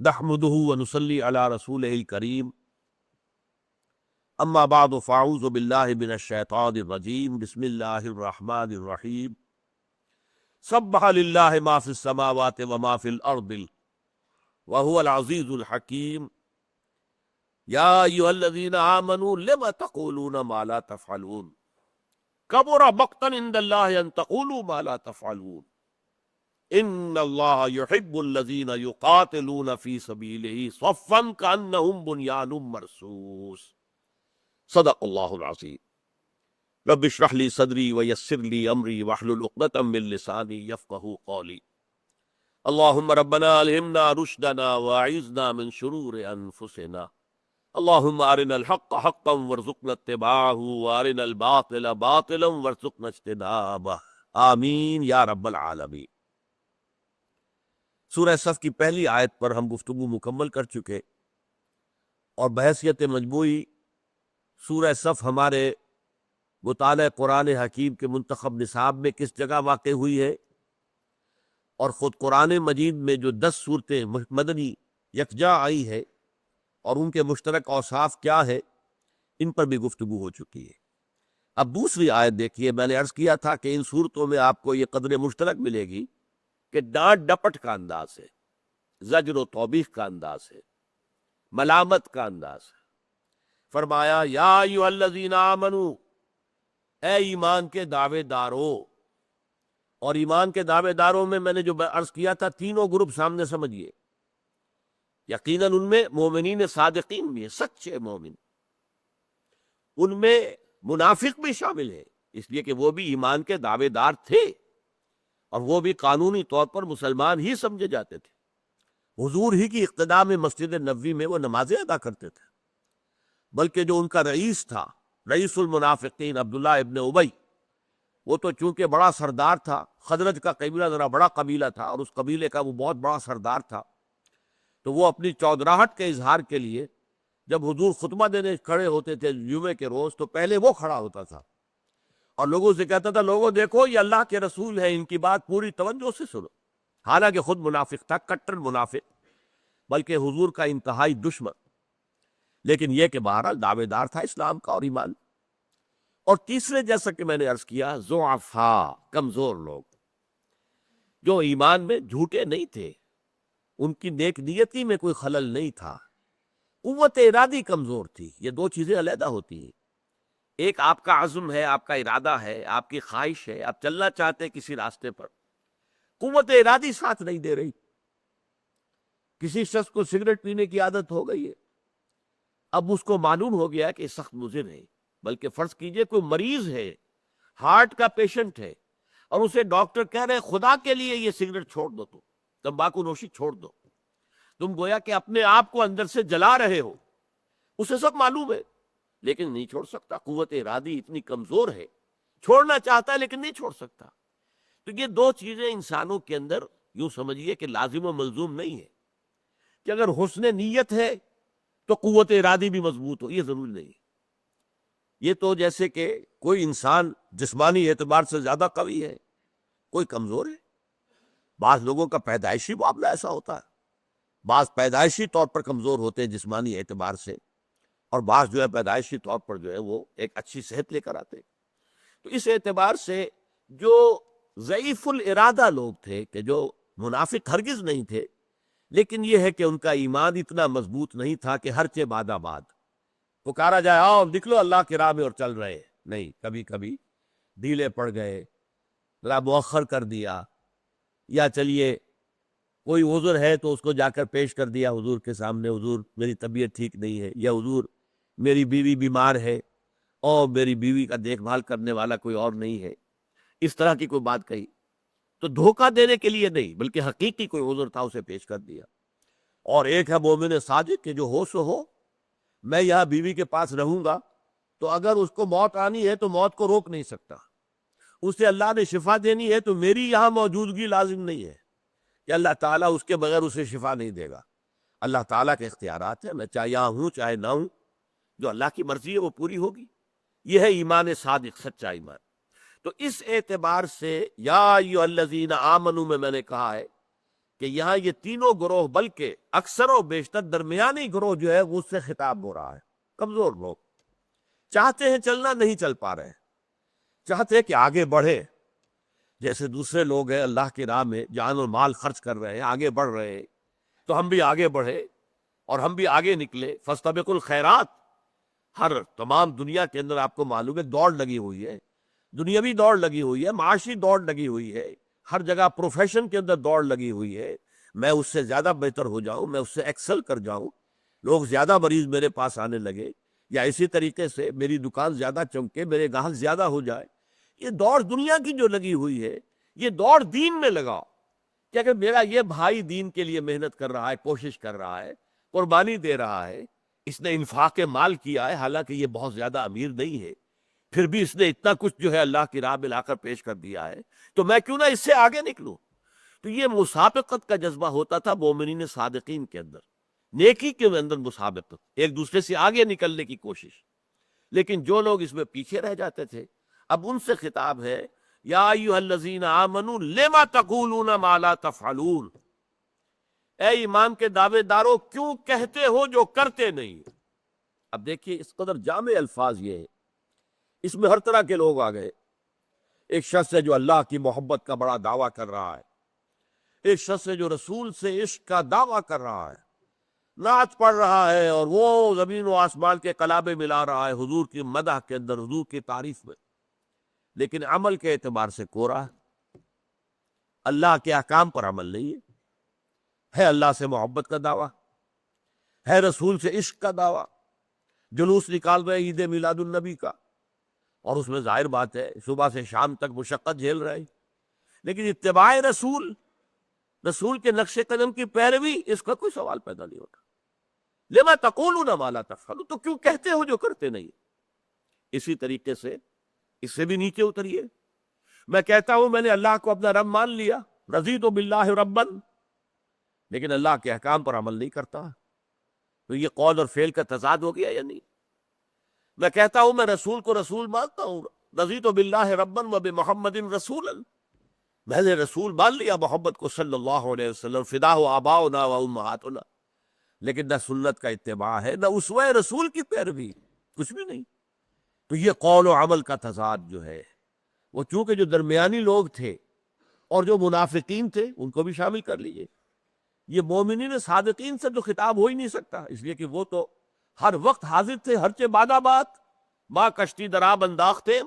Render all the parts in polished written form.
نحمده ونصلي على رسوله الكريم اما بعد فاعوذ بالله من الشیطان الرجیم بسم اللہ الرحمن الرحیم سبح للہ ما فی السماوات وما فی الارض وهو العزیز الحکیم یا ایھا الذین آمنوا لم تقولون ما لا تفعلون کبر مقتا عند اللہ ان تقولوا ما لا تفعلون ان اللہ یحب الذین یقاتلون فی سبیلہ صفا کانہم بنیان مرصوص صدق اللہ العظیم رب اشرح لی صدری ویسر لی امری واحلل عقدۃ من لسانی یفقہوا قولی اللہم ربنا الہمنا رشدنا واعذنا من شرور انفسنا اللہم ارنا الحق حقا وارزقنا اتباعہ وارنا الباطل باطلا وارزقنا اجتنابہ آمین یا رب العالمین۔ سورہ صف کی پہلی آیت پر ہم گفتگو مکمل کر چکے اور بحیثیت مجموعی سورہ صف ہمارے مطالعہ قرآن حکیم کے منتخب نصاب میں کس جگہ واقع ہوئی ہے، اور خود قرآن مجید میں جو 10 صورتیں مدنی یکجا آئی ہے اور ان کے مشترک اوصاف کیا ہے، ان پر بھی گفتگو ہو چکی ہے۔ اب دوسری آیت دیکھیے، میں نے عرض کیا تھا کہ ان صورتوں میں آپ کو یہ قدر مشترک ملے گی کہ ڈانٹ ڈپٹ کا انداز ہے، زجر و توبیخ کا انداز ہے، ملامت کا انداز ہے۔ فرمایا یا ایھا الذین آمنوا، اے ایمان کے دعوے دارو۔ اور ایمان کے دعوے داروں میں نے جو عرض کیا تھا، تینوں گروپ سامنے سمجھیے۔ یقیناً ان میں مومنین صادقین بھی ہیں، سچے مومن، ان میں منافق بھی شامل ہیں، اس لیے کہ وہ بھی ایمان کے دعوے دار تھے اور وہ بھی قانونی طور پر مسلمان ہی سمجھے جاتے تھے۔ حضور ہی کی اقتداء میں مسجد نبوی میں وہ نمازیں ادا کرتے تھے، بلکہ جو ان کا رئیس تھا، رئیس المنافقین عبداللہ ابن ابی، وہ تو چونکہ بڑا سردار تھا، خزرج کا قبیلہ ذرا بڑا قبیلہ تھا اور اس قبیلے کا وہ بہت بڑا سردار تھا، تو وہ اپنی چودراہٹ کے اظہار کے لیے جب حضور خطبہ دینے کھڑے ہوتے تھے جمعے کے روز، تو پہلے وہ کھڑا ہوتا تھا اور لوگوں سے کہتا تھا، لوگوں دیکھو یہ اللہ کے رسول ہیں، ان کی بات پوری توجہ سے سنو۔ حالانکہ خود منافق تھا، کٹر منافق، بلکہ حضور کا انتہائی دشمن، لیکن یہ کہ بہرحال دعوے دار تھا اسلام کا اور ایمان۔ اور تیسرے، جیسا کہ میں نے عرض کیا، ضعفاء، کمزور لوگ جو ایمان میں جھوٹے نہیں تھے، ان کی نیک نیتی میں کوئی خلل نہیں تھا، قوت ارادی کمزور تھی۔ یہ دو چیزیں علیحدہ ہوتی ہیں، ایک آپ کا عزم ہے، آپ کا ارادہ ہے، آپ کی خواہش ہے، آپ چلنا چاہتے ہیں کسی راستے پر، قوت ارادی ساتھ نہیں دے رہی۔ کسی شخص کو سگریٹ پینے کی عادت ہو گئی ہے، اب اس کو معلوم ہو گیا کہ سخت مضر ہے، بلکہ فرض کیجئے کوئی مریض ہے، ہارٹ کا پیشنٹ ہے، اور اسے ڈاکٹر کہہ رہے خدا کے لیے یہ سگریٹ چھوڑ دو، تمباکو نوشی چھوڑ دو، تم گویا کہ اپنے آپ کو اندر سے جلا رہے ہو، اسے سب معلوم ہے لیکن نہیں چھوڑ سکتا۔ قوت ارادی اتنی کمزور ہے، چھوڑنا چاہتا ہے لیکن نہیں چھوڑ سکتا۔ تو یہ دو چیزیں انسانوں کے اندر یوں سمجھیے کہ لازم و ملزوم نہیں ہے کہ اگر حسن نیت ہے تو قوت ارادی بھی مضبوط ہو، یہ ضروری نہیں ہے۔ یہ تو جیسے کہ کوئی انسان جسمانی اعتبار سے زیادہ قوی ہے، کوئی کمزور ہے۔ بعض لوگوں کا پیدائشی معاملہ ایسا ہوتا ہے، بعض پیدائشی طور پر کمزور ہوتے ہیں جسمانی اعتبار سے، اور بعض جو ہے پیدائشی طور پر جو ہے وہ ایک اچھی صحت لے کر آتے ہیں۔ تو اس اعتبار سے جو ضعیف الارادہ لوگ تھے، کہ جو منافق ہرگز نہیں تھے، لیکن یہ ہے کہ ان کا ایمان اتنا مضبوط نہیں تھا کہ ہر چہ بعد آباد پکارا جائے آؤ نکلو اللہ کی راہ میں اور چل رہے، نہیں، کبھی کبھی ڈھیلے پڑ گئے، ذرا مؤخر کر دیا، یا چلیے کوئی عذر ہے تو اس کو جا کر پیش کر دیا حضور کے سامنے، حضور میری طبیعت ٹھیک نہیں ہے، یا حضور میری بیوی بیمار ہے اور میری بیوی کا دیکھ بھال کرنے والا کوئی اور نہیں ہے، اس طرح کی کوئی بات کہی تو دھوکہ دینے کے لیے نہیں، بلکہ حقیقی کوئی عذر تھا اسے پیش کر دیا۔ اور ایک ہے مومن صادق کہ جو ہو سو ہو، میں یہاں بیوی کے پاس رہوں گا تو اگر اس کو موت آنی ہے تو موت کو روک نہیں سکتا، اسے اللہ نے شفا دینی ہے تو میری یہاں موجودگی لازم نہیں ہے کہ اللہ تعالیٰ اس کے بغیر اسے شفا نہیں دے گا۔ اللہ تعالیٰ کے اختیارات ہیں، میں چاہے یہاں ہوں چاہے نہ ہوں، جو اللہ کی مرضی ہے وہ پوری ہوگی۔ یہ ہے ایمان صادق، سچا ایمان۔ تو اس اعتبار سے یا ایھا الذین آمنوا میں نے کہا ہے کہ یہاں یہ تینوں گروہ بلکہ اکثر و بیشتر درمیانی گروہ جو ہے وہ اس سے خطاب ہو رہا ہے. کمزور لوگ چاہتے ہیں چلنا، نہیں چل پا رہے، چاہتے ہیں کہ آگے بڑھے. جیسے دوسرے لوگ ہیں اللہ کی راہ میں جان اور مال خرچ کر رہے ہیں، آگے بڑھ رہے ہیں، تو ہم بھی آگے بڑھے اور ہم بھی آگے نکلے. فاستبقوا الخیرات. ہر تمام دنیا کے اندر آپ کو معلوم ہے دوڑ لگی ہوئی ہے، دنیاوی دوڑ لگی ہوئی ہے، معاشی دوڑ لگی ہوئی ہے، ہر جگہ پروفیشن کے اندر دوڑ لگی ہوئی ہے. میں اس سے زیادہ بہتر ہو جاؤں، میں اس سے ایکسل کر جاؤں، لوگ زیادہ مریض میرے پاس آنے لگے، یا اسی طریقے سے میری دکان زیادہ چمکے، میرے گاہک زیادہ ہو جائے. یہ دوڑ دنیا کی جو لگی ہوئی ہے، یہ دوڑ دین میں لگاؤ کہ اگر میرا یہ بھائی دین کے لیے محنت کر رہا ہے، کوشش کر رہا ہے، قربانی دے رہا ہے، اس نے انفاق مال کیا ہے، حالانکہ یہ بہت زیادہ امیر نہیں ہے، پھر بھی اس نے اتنا کچھ جو ہے اللہ کی راہ میں لا کر پیش کر دیا ہے، تو میں کیوں نہ اس سے آگے نکلوں. تو یہ مسابقت کا جذبہ ہوتا تھا مومنین صادقین کے اندر، نیکی کے اندر مسابقت، ایک دوسرے سے آگے نکلنے کی کوشش. لیکن جو لوگ اس میں پیچھے رہ جاتے تھے، اب ان سے خطاب ہے یا ایھا الذین آمنوا لما تقولون ما لا تفعلون. اے ایمان کے دعوے دارو کیوں کہتے ہو جو کرتے نہیں. اب دیکھیے اس قدر جامع الفاظ یہ ہے، اس میں ہر طرح کے لوگ آ گئے. ایک شخص ہے جو اللہ کی محبت کا بڑا دعویٰ کر رہا ہے، ایک شخص ہے جو رسول سے عشق کا دعویٰ کر رہا ہے، نعت پڑھ رہا ہے اور وہ زمین و آسمان کے قلابے ملا رہا ہے حضور کی مدح کے اندر، حضور کی تعریف میں، لیکن عمل کے اعتبار سے کورا ہے، اللہ کے احکام پر عمل نہیں ہے اللہ سے محبت کا دعویٰ، ہے رسول سے عشق کا دعویٰ، جلوس نکال رہے عید میلاد النبی کا، اور اس میں ظاہر بات ہے صبح سے شام تک مشقت جھیل رہے ہیں، لیکن اتباع رسول، رسول کے نقش قدم کی پیروی، اس کا کوئی سوال پیدا نہیں ہوتا. لما تقولون ما لا تفعلون، تو کیوں کہتے ہو جو کرتے نہیں. اسی طریقے سے اس سے بھی نیچے اتریے. میں کہتا ہوں میں نے اللہ کو اپنا رب مان لیا، رضیت باللہ ربا، لیکن اللہ کے احکام پر عمل نہیں کرتا، تو یہ قول اور فعل کا تضاد ہو گیا یا نہیں. میں کہتا ہوں میں رسول کو رسول مانتا ہوں، رضیت باللہ ربا وبمحمد رسولا، میں نے رسول مان لیا محمد کو صلی اللہ علیہ وسلم، فداہ آباؤنا و امہاتنا، لیکن نہ سنت کا اتباع ہے، نہ اسوہ رسول کی پیروی، کچھ بھی نہیں. تو یہ قول و عمل کا تضاد جو ہے وہ چونکہ جو درمیانی لوگ تھے اور جو منافقین تھے ان کو بھی شامل کر لیجئے. یہ مومنین صادقین سے تو خطاب ہو ہی نہیں سکتا، اس لیے کہ وہ تو ہر وقت حاضر تھے، ہر چہ بادہ بات ماں کشتی دراب انداختے.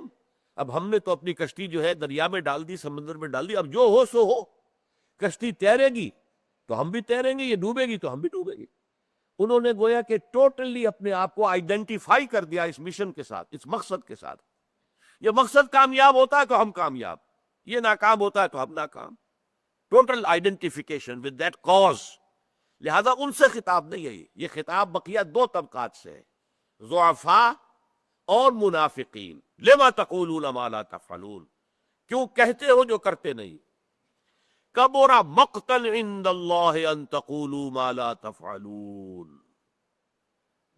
اب ہم نے تو اپنی کشتی جو ہے دریا میں ڈال دی، سمندر میں ڈال دی، اب جو ہو سو ہو. کشتی تیرے گی تو ہم بھی تیریں گے، یہ ڈوبے گی تو ہم بھی ڈوبیں گے. انہوں نے گویا کہ ٹوٹلی اپنے آپ کو آئیڈینٹیفائی کر دیا اس مشن کے ساتھ، اس مقصد کے ساتھ. یہ مقصد کامیاب ہوتا ہے تو ہم کامیاب، یہ ناکام ہوتا ہے تو ہم ناکام. Total identification with that cause. لہذا ان سے خطاب نہیں ہے، یہ خطاب بقیہ دو طبقات سے ہے، ضعفاء اور منافقین. لما تقولون ما لا تفعلون، کیوں کہتے ہو جو کرتے نہیں. کبر مقتا عند اللہ ان تقولوا ما لا تفعلون،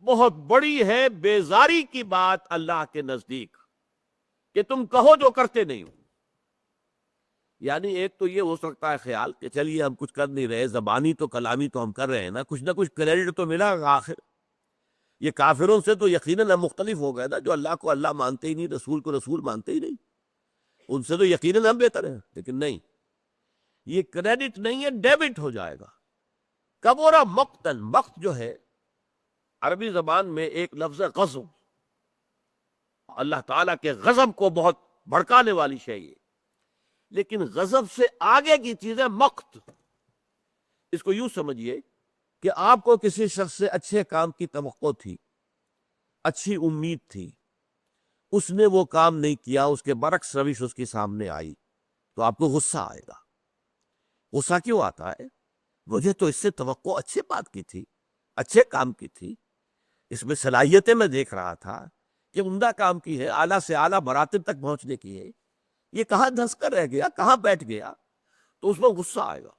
بہت بڑی ہے بیزاری کی بات اللہ کے نزدیک کہ تم کہو جو کرتے نہیں ہو. یعنی ایک تو یہ ہو سکتا ہے خیال کہ چلیے ہم کچھ کر نہیں رہے، زبانی تو کلامی تو ہم کر رہے ہیں نا، کچھ نہ کچھ کریڈٹ تو ملا گا آخر. یہ کافروں سے تو یقیناً ہم مختلف ہو گئے نا، جو اللہ کو اللہ مانتے ہی نہیں، رسول کو رسول مانتے ہی نہیں، ان سے تو یقیناً ہم بہتر ہیں. لیکن نہیں، یہ کریڈٹ نہیں ہے، ڈیبٹ ہو جائے گا. کبورا مقتن، مقت جو ہے عربی زبان میں ایک لفظ ہے غضب، اللہ تعالیٰ کے غضب کو بہت بھڑکانے والی شے ہے. لیکن غضب سے آگے کی چیز ہے مقت. اس کو یوں سمجھیے کہ آپ کو کسی شخص سے اچھے کام کی توقع تھی، اچھی امید تھی، اس نے وہ کام نہیں کیا، اس کے برعکس روش اس کے سامنے آئی، تو آپ کو غصہ آئے گا. غصہ کیوں آتا ہے؟ مجھے تو اس سے توقع اچھے بات کی تھی، اچھے کام کی تھی، اس میں صلاحیتیں میں دیکھ رہا تھا کہ عمدہ کام کی ہے، اعلیٰ سے اعلیٰ مراتب تک پہنچنے کی ہے، یہ کہاں دھنس کر رہ گیا، کہاں بیٹھ گیا. تو اس میں غصہ آئے گا.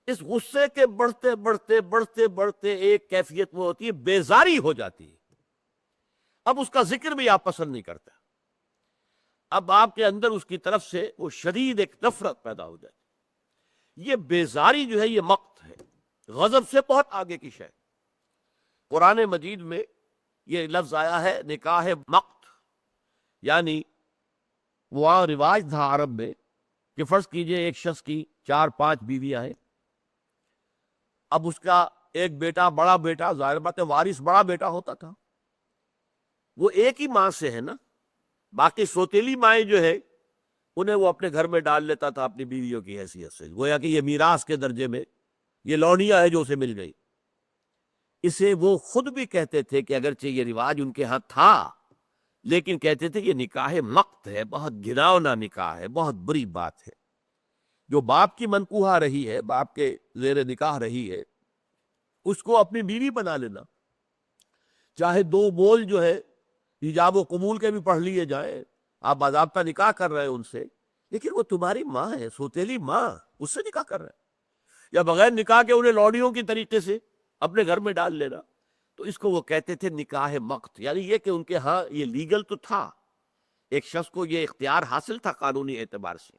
اس غصے کے بڑھتے بڑھتے بڑھتے بڑھتے ایک کیفیت وہ ہوتی ہے بیزاری ہو جاتی ہے. اب اس کا ذکر بھی آپ پسند نہیں کرتے، اب آپ کے اندر اس کی طرف سے وہ شدید ایک نفرت پیدا ہو جاتی. یہ بیزاری جو ہے یہ مقت ہے، غضب سے بہت آگے کی شے۔ قرآن مجید میں یہ لفظ آیا ہے نکاح مقت، یعنی وہاں رواج تھا عرب میں کہ فرض کیجئے ایک شخص کی 4-5 بیویاں ہیں، اب اس کا ایک بیٹا، بڑا بیٹا، ظاہر بات ہے وارث بڑا بیٹا ہوتا تھا، وہ ایک ہی ماں سے ہے نا، باقی سوتیلی مائیں جو ہے انہیں وہ اپنے گھر میں ڈال لیتا تھا اپنی بیویوں کی حیثیت سے، گویا کہ یہ میراث کے درجے میں یہ لونیا ہے جو اسے مل گئی۔ اسے وہ خود بھی کہتے تھے کہ اگرچہ یہ رواج ان کے ہاں تھا، لیکن کہتے تھے یہ نکاح مقت ہے، بہت گھناؤنا نکاح ہے، بہت بری بات ہے۔ جو باپ کی منکوحہ رہی ہے، باپ کے زیر نکاح رہی ہے، اس کو اپنی بیوی بنا لینا، چاہے 2 بول جو ہے ایجاب و قبول کے بھی پڑھ لیے جائیں، آپ باضابطہ نکاح کر رہے ہیں ان سے، لیکن وہ تمہاری ماں ہے، سوتیلی ماں، اس سے نکاح کر رہے ہیں، یا بغیر نکاح کے انہیں لوڈیوں کی طریقے سے اپنے گھر میں ڈال لینا، تو اس کو وہ کہتے تھے نکاح مقت، یعنی یہ کہ ان کے ہاں یہ لیگل تو تھا، ایک شخص کو یہ اختیار حاصل تھا قانونی اعتبار سے۔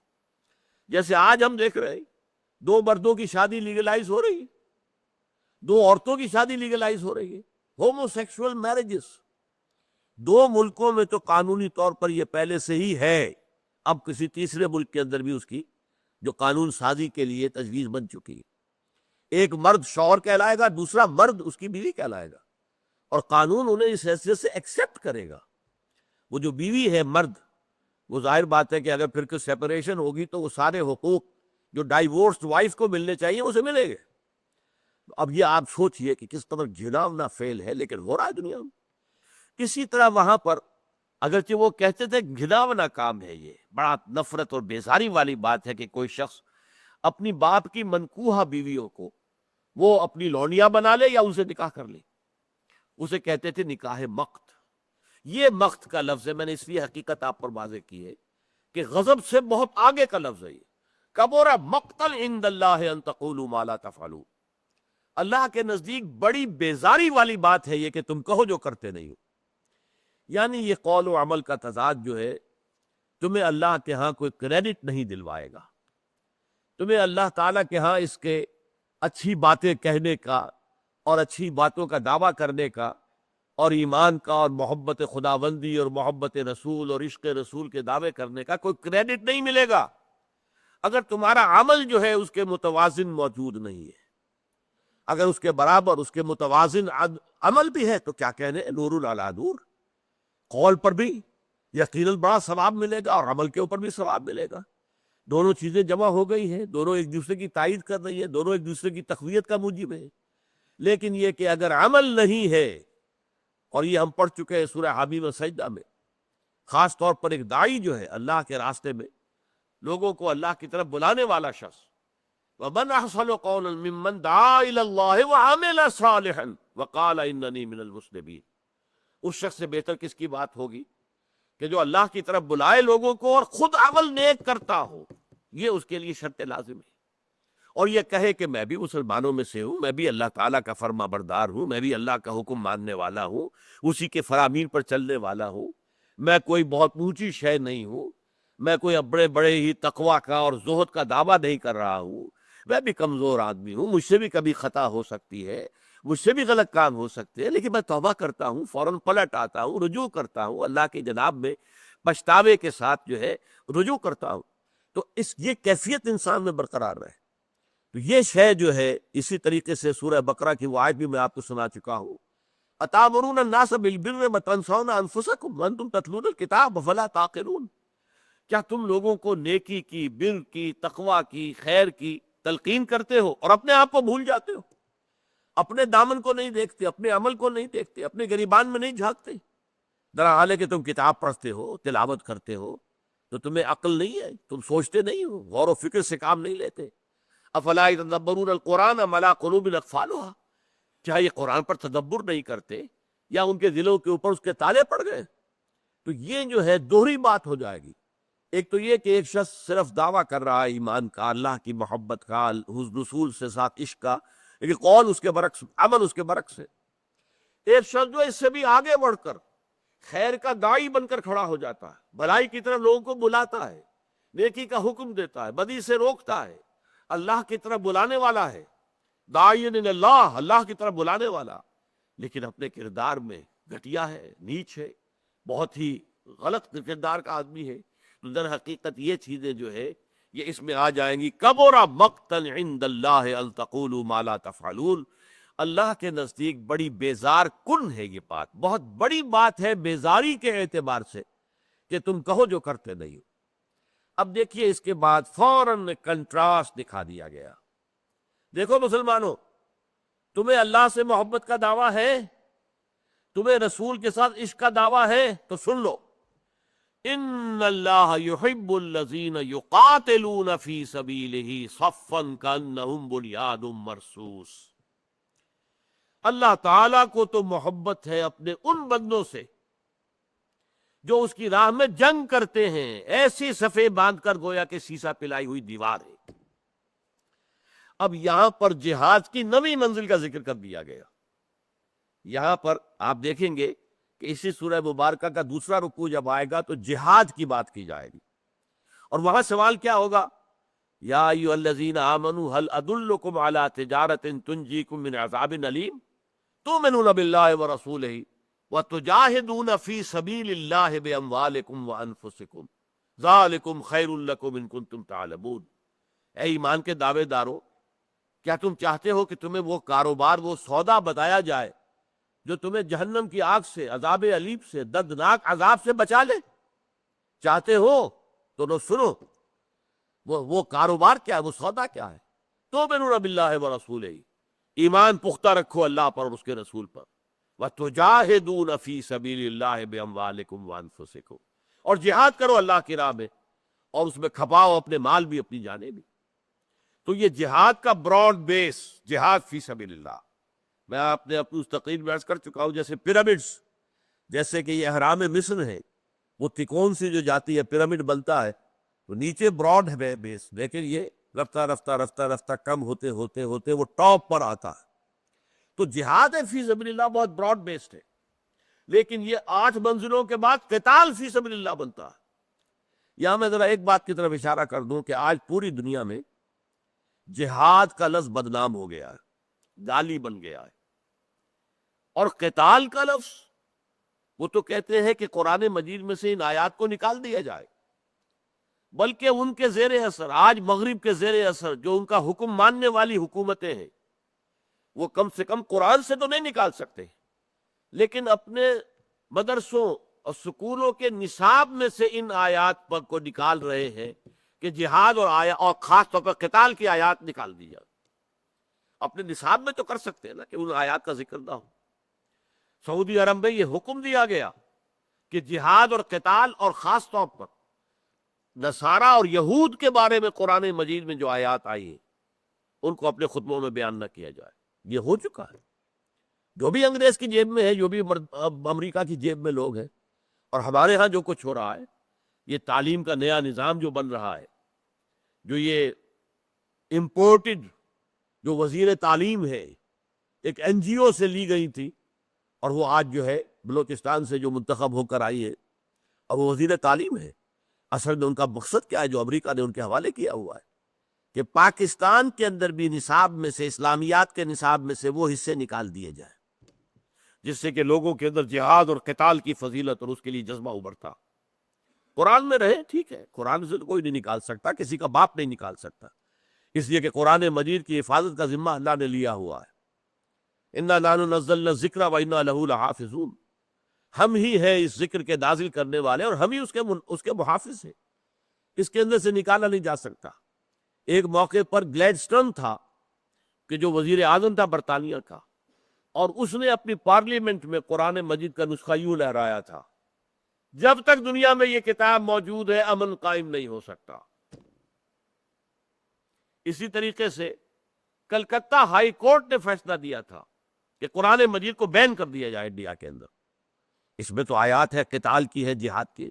جیسے آج ہم دیکھ رہے ہیں 2 مردوں کی شادی لیگلائز ہو رہی ہے، 2 عورتوں کی شادی لیگلائز ہو رہی ہے، ہومو سیکشول میرجز 2 ملکوں میں تو قانونی طور پر یہ پہلے سے ہی ہے، اب کسی تیسرے ملک کے اندر بھی اس کی جو قانون سازی کے لیے تجویز بن چکی ہے۔ ایک مرد شوہر کہلائے گا، دوسرا مرد اس کی بیوی کہلائے گا، اور قانون انہیں اس حیثیت سے ایکسیپٹ کرے گا۔ وہ جو بیوی ہے مرد، وہ ظاہر بات ہے کہ اگر پھر کوئی سیپریشن ہوگی تو وہ سارے حقوق جو ڈائیورسڈ وائف کو ملنے چاہیے اسے ملے گے۔ اب یہ آپ سوچئے کہ کس طرح گھناؤنا فعل ہے، لیکن ہو رہا ہے دنیا میں۔ اسی طرح وہاں پر اگرچہ وہ کہتے تھے گھناؤنا کام ہے، یہ بڑا نفرت اور بیزاری والی بات ہے کہ کوئی شخص اپنی باپ کی منکوحہ بیویوں کو وہ اپنی لونیا بنا لے یا ان سے نکاح کر لے، اسے کہتے تھے نکاح مقت۔ یہ مقت کا لفظ ہے، میں نے اس لیے حقیقت آپ پر واضح کی ہے کہ غضب سے بہت آگے کا لفظ ہے یہ۔ کبر مقتا عند اللہ ان تقولوا ما لا تفعلون، اللہ کے نزدیک بڑی بیزاری والی بات ہے یہ کہ تم کہو جو کرتے نہیں ہو۔ یعنی یہ قول و عمل کا تضاد جو ہے تمہیں اللہ کے ہاں کوئی کریڈٹ نہیں دلوائے گا، تمہیں اللہ تعالیٰ کے ہاں اس کے اچھی باتیں کہنے کا اور اچھی باتوں کا دعویٰ کرنے کا اور ایمان کا اور محبت خداوندی اور محبت رسول اور عشق رسول کے دعوے کرنے کا کوئی کریڈٹ نہیں ملے گا اگر تمہارا عمل جو ہے اس کے متوازن موجود نہیں ہے۔ اگر اس کے برابر، اس کے متوازن عمل بھی ہے تو کیا کہنے، نور علی نور، قول پر بھی یقیناً بڑا ثواب ملے گا اور عمل کے اوپر بھی ثواب ملے گا۔ دونوں چیزیں جمع ہو گئی ہیں، دونوں ایک دوسرے کی تائید کر رہی ہیں، دونوں ایک دوسرے کی تقویت کا موجب ہے۔ لیکن یہ کہ اگر عمل نہیں ہے، اور یہ ہم پڑھ چکے ہیں سورہ حمیم و سجدہ میں، خاص طور پر ایک داعی جو ہے اللہ کے راستے میں لوگوں کو اللہ کی طرف بلانے والا شخص، وَمَنْ أَحْسَنُ قَوْلًا مِّمَّنْ دَعَا إِلَى اللَّهِ وَعَمِلَ صَالِحًا وَقَالَ إِنَّنِي مِنَ الْمُسْلِمِينَ، اس شخص سے بہتر کس کی بات ہوگی کہ جو اللہ کی طرف بلائے لوگوں کو اور خود عمل نیک کرتا ہو، یہ اس کے لیے شرط لازم ہے، اور یہ کہے کہ میں بھی مسلمانوں میں سے ہوں، میں بھی اللہ تعالیٰ کا فرما بردار ہوں، میں بھی اللہ کا حکم ماننے والا ہوں، اسی کے فرامین پر چلنے والا ہوں، میں کوئی بہت اونچی شے نہیں ہوں، میں کوئی بڑے بڑے ہی تقویٰ کا اور زہد کا دعویٰ نہیں کر رہا ہوں، میں بھی کمزور آدمی ہوں، مجھ سے بھی کبھی خطا ہو سکتی ہے، مجھ سے بھی غلط کام ہو سکتے ہیں، لیکن میں توبہ کرتا ہوں، فوراً پلٹ آتا ہوں، رجوع کرتا ہوں اللہ کی جناب میں، پچھتاوے کے ساتھ جو ہے رجوع کرتا ہوں۔ تو یہ کیفیت انسان میں برقرار رہے۔ تو یہ شے جو ہے اسی طریقے سے سورہ بقرہ کی وہ آیت بھی میں آپ کو سنا چکا ہوں، اتامرون الناس بالبر وتنسون انفسکم وانتم تتلون الکتاب افلا تعقلون، کیا تم لوگوں کو نیکی کی، بر کی، تقویٰ کی، خیر کی تلقین کرتے ہو اور اپنے آپ کو بھول جاتے ہو، اپنے دامن کو نہیں دیکھتے، اپنے عمل کو نہیں دیکھتے، اپنے گریبان میں نہیں جھانکتے، حالانکہ کہ تم کتاب پڑھتے ہو، تلاوت کرتے ہو، تو تمہیں عقل نہیں ہے، تم سوچتے نہیں ہو، غور و فکر سے کام نہیں لیتے۔ افلا یتدبرون القرآن ام علی قلوب اقفالها، کیا یہ قرآن پر تدبر نہیں کرتے یا ان کے دلوں کے اوپر اس کے تالے پڑ گئے؟ تو یہ جو ہے دوہری بات ہو جائے گی۔ ایک تو یہ کہ ایک شخص صرف دعویٰ کر رہا ہے ایمان کا، اللہ کی محبت کا، رسول سے ساتھ عشق کا، لیکن قول اس کے برعکس، عمل اس کے برعکس ہے۔ ایک شخص جو اس سے بھی آگے بڑھ کر خیر کا داعی بن کر کھڑا ہو جاتا ہے، بھلائی کی طرف لوگوں کو بلاتا ہے، نیکی کا حکم دیتا ہے، بدی سے روکتا ہے، اللہ کی طرف بلانے والا ہے، داعین اللہ، اللہ کی طرف بلانے والا، لیکن اپنے کردار میں گھٹیا ہے، نیچ ہے، بہت ہی غلط کردار کا آدمی ہے. تو در حقیقت یہ چیزیں جو ہے یہ اس میں آ جائیں گی. کبر مقتا عند اللہ ان تقولوا ما لا تفعلون. اللہ کے نزدیک بڑی بیزار کن ہے یہ بات، بہت بڑی بات ہے بیزاری کے اعتبار سے کہ تم کہو جو کرتے نہیں ہو. اب دیکھیے اس کے بعد فوراً کنٹراسٹ دکھا دیا گیا. دیکھو مسلمانوں، تمہیں اللہ سے محبت کا دعویٰ ہے، تمہیں رسول کے ساتھ عشق کا دعویٰ ہے، تو سن لو، ان اللہ یحب الذین یقاتلون فی سبیلہ صفا کانہم بنیان مرصوص. اللہ تعالیٰ کو تو محبت ہے اپنے ان بندوں سے جو اس کی راہ میں جنگ کرتے ہیں، ایسی صفیں باندھ کر گویا کہ سیسا پلائی ہوئی دیوار ہے. اب یہاں پر جہاد کی نویں منزل کا ذکر کر دیا گیا. یہاں پر آپ دیکھیں گے کہ اسی سورہ مبارکہ کا دوسرا رکوع جب آئے گا تو جہاد کی بات کی جائے گی، اور وہاں سوال کیا ہوگا؟ یا ایھا الذین آمنوا هل ادلکم علی تجارۃ تنجیکم من عذاب علیم تؤمنون باللہ ورسولہ وتجاہدون فی سبیل اللہ باموالکم وانفسکم ذالکم خیر لکم ان کنتم تعلمون. اے ایمان کے دعوے دارو، کیا تم چاہتے ہو کہ تمہیں وہ کاروبار، وہ سودا بتایا جائے جو تمہیں جہنم کی آگ سے، عذاب علیم سے، دردناک عذاب سے بچا لے؟ چاہتے ہو تو نو سنو، وہ کاروبار کیا ہے، وہ سودا کیا ہے؟ تؤمنون باللہ ورسولہ، ایمان پختہ رکھو اللہ پر اور اس کے رسول پر. وتجاہدون فی سبیل اللہ باموالکم وانفسکم، اور جہاد کرو اللہ کی راہ میں، اور اس میں کھپاؤ اپنے مال بھی، اپنی جانیں بھی. تو یہ جہاد کا براڈ بیس، جہاد فی سبیل اللہ. میں آپ نے اپنی اس تقریر میں عرض کر چکا ہوں، جیسے پیرامڈز، جیسے کہ یہ اہرام مصر ہے، وہ تکون سے جو جاتی ہے پیرامڈ بنتا ہے، تو نیچے براڈ ہے بیس، لیکن یہ رفتہ رفتہ رفتہ رفتہ کم ہوتے ہوتے ہوتے وہ ٹاپ پر آتا ہے. تو جہاد فی سبیل اللہ بہت براڈ بیسڈ ہے، لیکن یہ 8 منزلوں کے بعد قتال فی سبیل اللہ بنتا ہے. یہاں میں ذرا ایک بات کی طرف اشارہ کر دوں کہ آج پوری دنیا میں جہاد کا لفظ بدنام ہو گیا ہے، گالی بن گیا ہے. اور قتال کا لفظ، وہ تو کہتے ہیں کہ قرآن مجید میں سے ان آیات کو نکال دیا جائے، بلکہ ان کے زیر اثر، آج مغرب کے زیر اثر جو ان کا حکم ماننے والی حکومتیں ہیں، وہ کم سے کم قرآن سے تو نہیں نکال سکتے، لیکن اپنے مدرسوں اور سکولوں کے نصاب میں سے ان آیات پر کو نکال رہے ہیں کہ جہاد اور خاص طور پر قتال کی آیات نکال دی جائے. اپنے نصاب میں تو کر سکتے ہیں نا کہ ان آیات کا ذکر نہ ہو. سعودی عرب میں یہ حکم دیا گیا کہ جہاد اور قتال، اور خاص طور پر نصارہ اور یہود کے بارے میں قرآن مجید میں جو آیات آئی ہیں ان کو اپنے خطبوں میں بیان نہ کیا جائے. یہ ہو چکا ہے. جو بھی انگریز کی جیب میں ہے، جو بھی امریکہ کی جیب میں لوگ ہیں، اور ہمارے ہاں جو کچھ ہو رہا ہے، یہ تعلیم کا نیا نظام جو بن رہا ہے، جو یہ امپورٹڈ جو وزیر تعلیم ہے، ایک این جی او سے لی گئی تھی، اور وہ آج جو ہے بلوچستان سے جو منتخب ہو کر آئی ہے، اور وہ وزیر تعلیم ہے. اصل میں ان کا مقصد کیا ہے جو امریکہ نے ان کے حوالے کیا ہوا ہے کہ پاکستان کے اندر بھی نصاب میں سے، اسلامیات کے نصاب میں سے وہ حصے نکال دیے جائیں، جس سے کہ لوگوں کے اندر جہاد اور قتال کی فضیلت اور اس کے لیے جذبہ ابھرتا. قرآن میں رہے، ٹھیک ہے، قرآن سے کوئی نہیں نکال سکتا، کسی کا باپ نہیں نکال سکتا، اس لیے کہ قرآن مجید کی حفاظت کا ذمہ اللہ نے لیا ہوا ہے. اِنَّا نَحْنُ نَزَّلْنَا الذِّكْرَ وَإِنَّا لَهُ لَحَافِظُونَ. ہم ہی ہے اس ذکر کے نازل کرنے والے، اور ہم ہی اس کے محافظ ہیں. اس کے اندر سے نکالا نہیں جا سکتا. ایک موقع پر گلیڈسٹون تھا کہ جو وزیر اعظم تھا برطانیہ کا، اور اس نے اپنی پارلیمنٹ میں قرآن مجید کا نسخہ یوں لہرایا تھا: جب تک دنیا میں یہ کتاب موجود ہے امن قائم نہیں ہو سکتا. اسی طریقے سے کلکتہ ہائی کورٹ نے فیصلہ دیا تھا کہ قرآن مجید کو بین کر دیا جائے انڈیا کے اندر. اس میں تو آیات ہے قتال کی، ہے جہاد کی،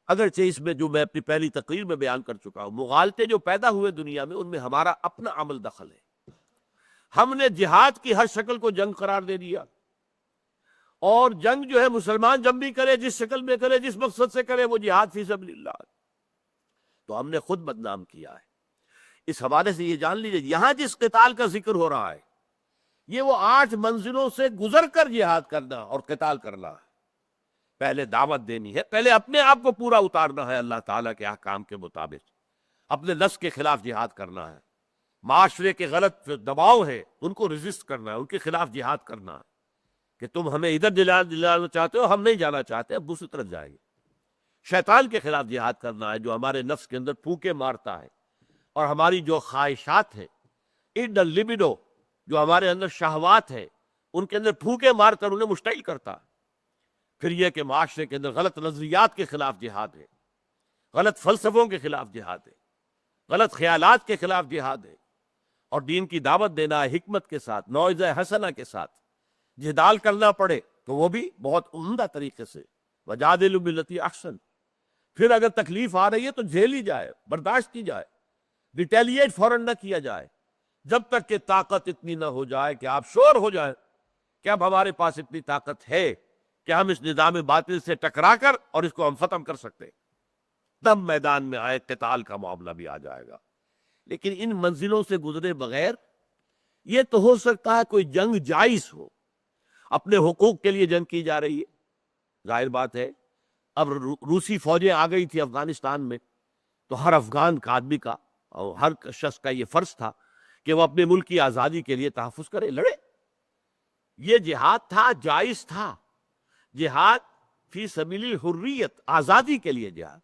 اگرچہ اس میں جو میں اپنی پہلی تقریر میں بیان کر چکا ہوں، مغالطے جو پیدا ہوئے دنیا میں ان میں ہمارا اپنا عمل دخل ہے. ہم نے جہاد کی ہر شکل کو جنگ قرار دے دیا، اور جنگ جو ہے مسلمان جب بھی کرے، جس شکل میں کرے، جس مقصد سے کرے، وہ جہاد فی سبیل اللہ، تو ہم نے خود بدنام کیا ہے. اس حوالے سے یہ جان لیجیے یہاں جس قتال کا ذکر ہو رہا ہے یہ وہ 8 منزلوں سے گزر کر جہاد کرنا اور قتال کرنا ہے. پہلے دعوت دینی ہے، پہلے اپنے آپ کو پورا اتارنا ہے اللہ تعالیٰ کے احکام کے مطابق، اپنے نفس کے خلاف جہاد کرنا ہے، معاشرے کے غلط دباؤ ہے ان کو ریزسٹ کرنا ہے، ان کے خلاف جہاد کرنا ہے کہ تم ہمیں ادھر دلانا چاہتے ہو، ہم نہیں جانا چاہتے، اب دوسری طرف جائیں گے. شیطان کے خلاف جہاد کرنا ہے جو ہمارے نفس کے اندر پھونکے مارتا ہے اور ہماری جو خواہشات ہیں ان لبیڈو، جو ہمارے اندر شہوات ہیں ان کے اندر پھونکے مار کر انہیں مشتعل کرتا ہے. پھر یہ کہ معاشرے کے اندر غلط نظریات کے خلاف جہاد ہے، غلط فلسفوں کے خلاف جہاد ہے، غلط خیالات کے خلاف جہاد ہے، اور دین کی دعوت دینا ہے حکمت کے ساتھ، موعظہ حسنہ کے ساتھ. جدال کرنا پڑے تو وہ بھی بہت عمدہ طریقے سے، وجادلوا باللتی احسن. پھر اگر تکلیف آ رہی ہے تو جھیلی جائے، برداشت کی جائے، ریٹیلیٹ فوراً نہ کیا جائے، جب تک کہ طاقت اتنی نہ ہو جائے کہ آپ شور ہو جائیں کہ اب ہمارے پاس اتنی طاقت ہے کہ ہم اس نظام باطل سے ٹکرا کر اور اس کو ہم ختم کر سکتے ہیں. تب میدان میں آئے قتال کا معاملہ بھی آ جائے گا. لیکن ان منزلوں سے گزرے بغیر یہ تو ہو سکتا ہے کوئی جنگ جائز ہو، اپنے حقوق کے لیے جنگ کی جا رہی ہے، ظاہر بات ہے. اب روسی فوجیں آ گئی تھی افغانستان میں تو ہر افغان کا آدمی کا اور ہر شخص کا یہ فرض تھا کہ وہ اپنے ملک کی آزادی کے لیے تحفظ کرے، لڑے. یہ جہاد تھا، جائز تھا، جہاد فی سبیل الحریت، آزادی کے لیے جہاد.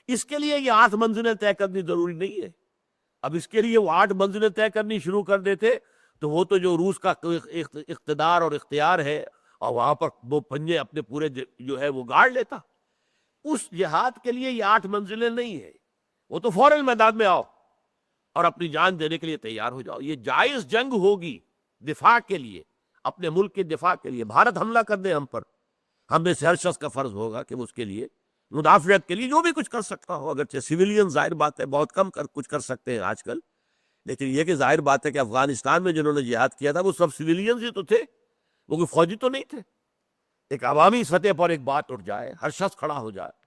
اس کے لیے یہ 8 منزلیں طے کرنی ضروری نہیں ہے. اب اس کے لیے وہ 8 منزلیں طے کرنی شروع کر دیتے تو وہ تو جو روس کا اقتدار اور اختیار ہے اور وہاں پر وہ پنجے اپنے پورے جو ہے وہ گاڑ لیتا. اس جہاد کے لیے یہ 8 منزلیں نہیں ہے. وہ تو فوراً میدان میں آؤ اور اپنی جان دینے کے لیے تیار ہو جاؤ. یہ جائز جنگ ہوگی دفاع کے لیے، اپنے ملک کے دفاع کے لیے. بھارت حملہ کر دے ہم پر، ہم میں سے ہر شخص کا فرض ہوگا کہ وہ اس کے لیے مدافعت کے لیے جو بھی کچھ کر سکتا ہو. اگرچہ سویلین ظاہر بات ہے بہت کم کچھ کر سکتے ہیں آج کل، لیکن یہ کہ ظاہر بات ہے کہ افغانستان میں جنہوں نے جہاد کیا تھا وہ سب سویلینز ہی تو تھے، وہ کوئی فوجی تو نہیں تھے. ایک عوامی سطح پر ایک بات اٹھ جائے، ہر شخص کھڑا ہو جائے.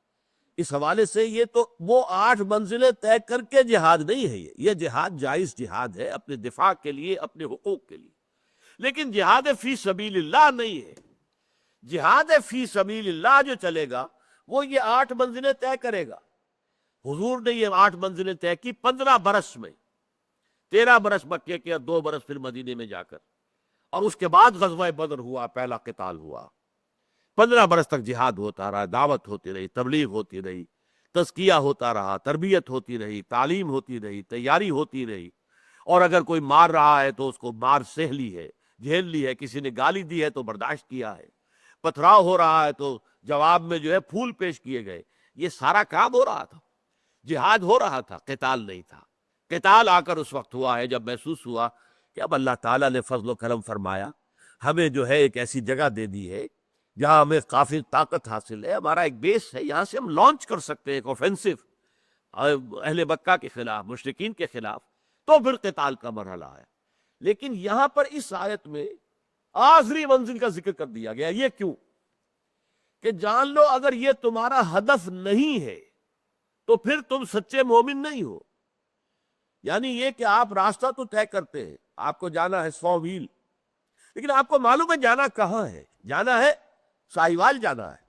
اس حوالے سے یہ تو وہ 8 منزلیں طے کر کے جہاد نہیں ہے. یہ جہاد جائز جہاد ہے اپنے دفاع کے لیے، اپنے حقوق کے لیے. لیکن جہاد فی سبیل اللہ نہیں ہے. جہاد فی سبیل اللہ جو چلے گا وہ یہ 8 منزلیں طے کرے گا. حضور نے یہ 8 منزلیں طے کی 15 برس میں، 13 برس مکے کے اور 2 برس پھر مدینے میں جا کر، اور اس کے بعد غزوہ بدر ہوا، پہلا قتال ہوا. 15 برس تک جہاد ہوتا رہا، دعوت ہوتی رہی، تبلیغ ہوتی رہی، تزکیہ ہوتا رہا، تربیت ہوتی رہی، تعلیم ہوتی رہی، تیاری ہوتی رہی. اور اگر کوئی مار رہا ہے تو اس کو مار سہ لی ہے، جھیل لی ہے. کسی نے گالی دی ہے تو برداشت کیا ہے. پتھراؤ ہو رہا ہے تو جواب میں جو ہے پھول پیش کیے گئے. یہ سارا کام ہو رہا تھا، جہاد ہو رہا تھا، قتال نہیں تھا. قتال آ کر اس وقت ہوا ہے جب محسوس ہوا کہ اب اللہ تعالیٰ نے فضل و کرم فرمایا، ہمیں جو ہے ایک ایسی جگہ دے دی ہے جہاں ہمیں کافی طاقت حاصل ہے، ہمارا ایک بیس ہے، یہاں سے ہم لانچ کر سکتے ہیں ایک اوفینسو اہل مکہ کے خلاف، مشرکین کے خلاف. تو پھر قتال کا مرحلہ ہے. لیکن یہاں پر اس آیت میں آخری منزل کا ذکر کر دیا گیا. یہ کیوں؟ کہ جان لو اگر یہ تمہارا ہدف نہیں ہے تو پھر تم سچے مومن نہیں ہو. یعنی یہ کہ آپ راستہ تو طے کرتے ہیں، آپ کو جانا ہے 100 میل، لیکن آپ کو معلوم ہے جانا کہاں ہے. جانا ہے ساہیوال جانا ہے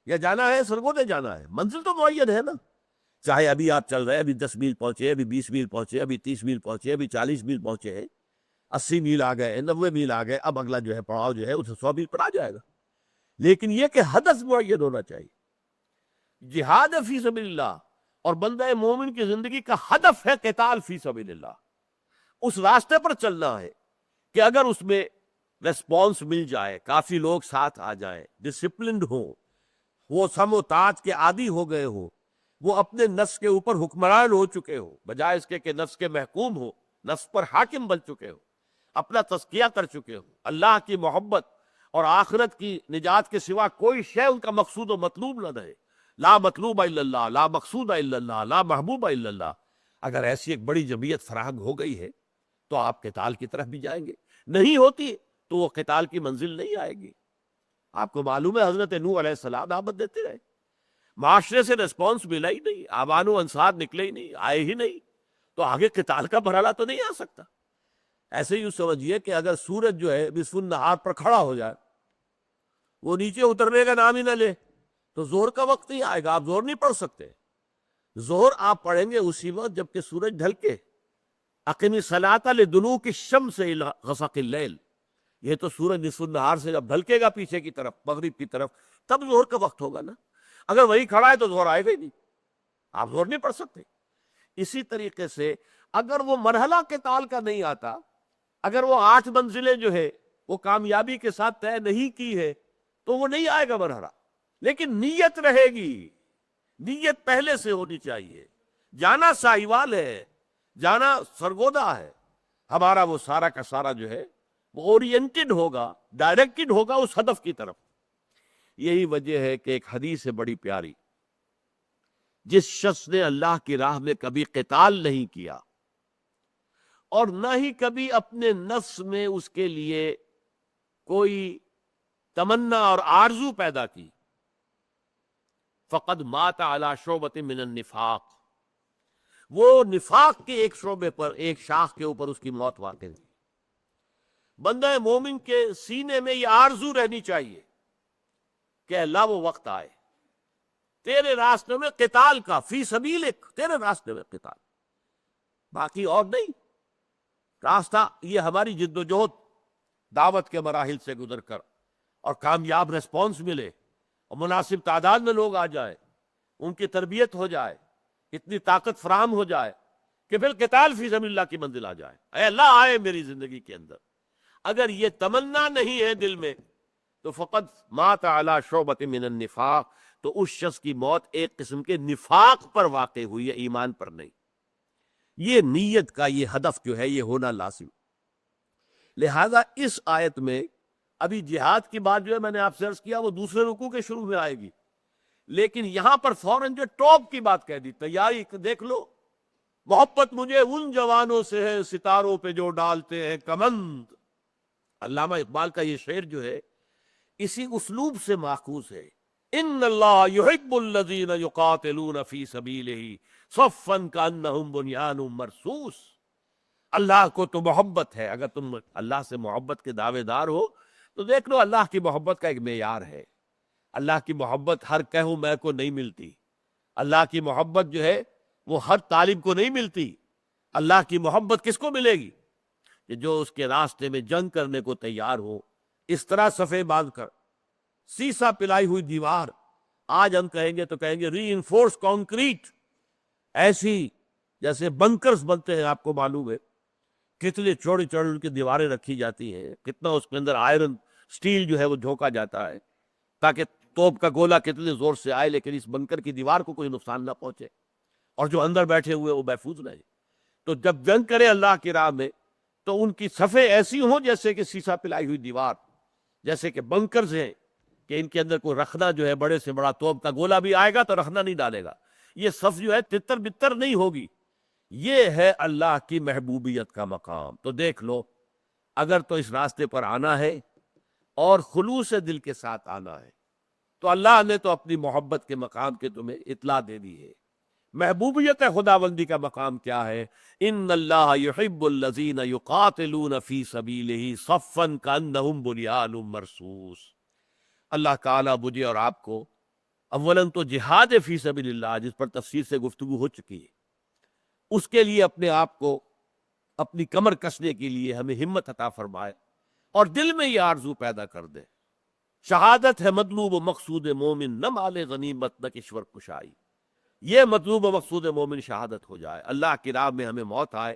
یا جانا ہے سرگودے جانا ہے. منزل تو معین ہے نا. چاہے ابھی آپ چل رہے ہیں، ابھی 10 میل پہنچے، ابھی 20 میل پہنچے، ابھی 30 میل پہنچے، ابھی 40 میل پہنچے ہیں، 80 میل آ گئے، 90 میل آ گئے. اب اگلا جو ہے پڑاؤ جو ہے اسے 100 میل پر آ جائے گا. لیکن یہ کہ ہدف معین ہونا چاہیے. جہاد فی سبیل اللہ اور بندہ مومن کی زندگی کا ہدف ہے قتال فی سبیل اللہ. اس راستے پر چلنا ہے کہ اگر اس میں ریسپانس مل جائے، کافی لوگ ساتھ آ جائیں، ڈسپلنڈ ہوں، وہ سم و طاعت کے عادی ہو گئے ہوں، وہ اپنے نفس کے اوپر حکمران ہو چکے ہو بجائے اس کے کہ نفس کے محکوم ہو، نفس پر حاکم بن چکے ہو، اپنا تزکیہ کر چکے ہو، اللہ کی محبت اور آخرت کی نجات کے سوا کوئی شے ان کا مقصود و مطلوب نہ رہے. لا مطلوب الا اللہ، لا مقصود الا اللہ، لا محبوب الا اللہ. اگر ایسی ایک بڑی جمعیت فراہم ہو گئی ہے تو آپ قتال کی طرف بھی جائیں گے. نہیں ہوتی تو وہ قتال کی منزل نہیں آئے گی. آپ کو معلوم ہے حضرت نوح علیہ السلام دعوت دیتے رہے، معاشرے سے ریسپانس ملا ہی نہیں، آبان و انصار نکلے ہی نہیں، آئے ہی نہیں. تو آگے قتال کا مرحلہ تو نہیں آ سکتا۔ ایسے ہی سمجھیے کہ اگر سورج جو ہے نصف النہار پر کھڑا ہو جائے، وہ نیچے اترنے کا نام ہی نہ لے، تو زہر کا وقت نہیں آئے گا، آپ زہر نہیں پڑھ سکتے۔ زہر آپ پڑھیں گے اسی وقت جب کہ سورج ڈھل کے، اقم الصلاۃ لدلوک الشمس الی غسق اللیل، یہ تو سورج نصف النہار سے جب ڈھلکے گا پیچھے کی طرف، مغرب کی طرف، تب زہر کا وقت ہوگا نا۔ اگر وہی کھڑا ہے تو زہر آئے گا ہی نہیں، آپ زہر نہیں پڑھ سکتے۔ اسی طریقے سے اگر وہ مرحلہ قتال کا نہیں آتا، اگر وہ 8 منزلیں جو ہے وہ کامیابی کے ساتھ طے نہیں کی ہے، تو وہ نہیں آئے گا مرحلہ۔ لیکن نیت رہے گی، نیت پہلے سے ہونی چاہیے۔ جانا ساہیوال ہے، جانا سرگودا ہے، ہمارا وہ سارا کا سارا جو ہے وہ اورینٹڈ ہوگا، ڈائریکٹڈ ہوگا اس ہدف کی طرف۔ یہی وجہ ہے کہ ایک حدیث ہے بڑی پیاری، جس شخص نے اللہ کی راہ میں کبھی قتال نہیں کیا اور نہ ہی کبھی اپنے نفس میں اس کے لیے کوئی تمنا اور آرزو پیدا کی، فقد مات علی شعبۃ من النفاق، وہ نفاق کے ایک شعبے پر، ایک شاخ کے اوپر اس کی موت واقع ہوئی۔ بندہ مومن کے سینے میں یہ آرزو رہنی چاہیے کہ اللہ وہ وقت آئے تیرے راستے میں قتال کا، فی سبیلک، تیرے راستے میں قتال، باقی اور نہیں۔ راستہ یہ ہماری جد و جہد دعوت کے مراحل سے گزر کر، اور کامیاب ریسپانس ملے، اور مناسب تعداد میں لوگ آ جائے، ان کی تربیت ہو جائے، اتنی طاقت فراہم ہو جائے کہ پھر قتال فی سبیل اللہ کی منزل آ جائے، اے اللہ آئے میری زندگی کے اندر۔ اگر یہ تمنا نہیں ہے دل میں تو فقط مات علی شعبۃ من النفاق، تو اس شخص کی موت ایک قسم کے نفاق پر واقع ہوئی ہے، ایمان پر نہیں۔ یہ نیت کا یہ ہدف جو ہے یہ ہونا لازم۔ لہذا اس آیت میں ابھی جہاد کی بات جو ہے میں نے آپ سے عرض کیا وہ دوسرے رکوع کے شروع میں آئے گی، لیکن یہاں پر فوراً جو ٹاپ کی بات کہہ دی، تیاری دیکھ لو، محبت مجھے ان جوانوں سے ہے ستاروں پہ جو ڈالتے ہیں کمند۔ علامہ اقبال کا یہ شعر جو ہے اسی اسلوب سے ماخوذ ہے، ان اللہ یحب الذین یقاتلون فی سبیلہ صفا کانہم بنیان مرصوص۔ اللہ کو تو محبت ہے، اگر تم اللہ سے محبت کے دعوے دار ہو تو دیکھ لو اللہ کی محبت کا ایک معیار ہے۔ اللہ کی محبت ہر کہو میں کو نہیں ملتی، اللہ کی محبت جو ہے وہ ہر طالب کو نہیں ملتی۔ اللہ کی محبت کس کو ملے گی؟ کہ جو اس کے راستے میں جنگ کرنے کو تیار ہو، اس طرح صفے باندھ کر، سیسا پلائی ہوئی دیوار، آج ہم کہیں گے تو کہیں گے ری انفورس کانکریٹ، ایسی جیسے بنکرز بنتے ہیں، آپ کو معلوم ہے کتنے چوڑی چوڑی ان کی دیواریں رکھی جاتی ہیں، کتنا اس کے اندر آئرن سٹیل جو ہے وہ جھونکا جاتا ہے تاکہ توپ کا گولہ کتنے زور سے آئے لیکن اس بنکر کی دیوار کو کوئی نقصان نہ پہنچے اور جو اندر بیٹھے ہوئے وہ محفوظ رہے۔ تو جب جنگ کرے اللہ کی راہ میں تو ان کی صفیں ایسی ہوں جیسے کہ سیسا پلائی ہوئی دیوار، جیسے کہ بنکرز ہیں کہ ان کے اندر کوئی رکھنا جو ہے بڑے سے بڑا توپ کا گولہ بھی آئے گا تو رکھنا نہیں ڈالے گا، یہ صف جو ہے تتر بتر نہیں ہوگی۔ یہ ہے اللہ کی محبوبیت کا مقام۔ تو دیکھ لو، اگر تو اس راستے پر آنا ہے اور خلوص دل کے ساتھ آنا ہے تو اللہ نے تو اپنی محبت کے مقام کے تمہیں اطلاع دے دی ہے۔ محبوبیت خداوندی کا مقام کیا ہے؟ ان اللہ یحب الذین یقاتلون فی سبیلہ صفا کانہم بنیان مرصوص۔ اللہ تعالیٰ مجھے اور آپ کو اولاً تو جہاد فی سبیل اللہ جس پر تفصیل سے گفتگو ہو چکی ہے، اس کے لیے اپنے آپ کو اپنی کمر کسنے کے لیے ہمیں ہمت عطا فرمائے اور دل میں یہ آرزو پیدا کر دے۔ شہادت ہے مطلوب و مقصود مومن، نہ مال غنیمت نہ کشور کشائی۔ یہ مطلوب و مقصود مومن شہادت ہو جائے، اللہ کی راہ میں ہمیں موت آئے،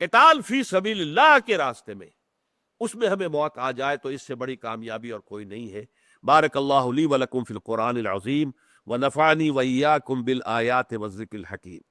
قتال فی سبیل اللہ کے راستے میں اس میں ہمیں موت آ جائے تو اس سے بڑی کامیابی اور کوئی نہیں ہے۔ بارک اللہ لی ولکم فی القرآن العظیم ونفعنی وإیاکم بالآیات والذکر الحکیم۔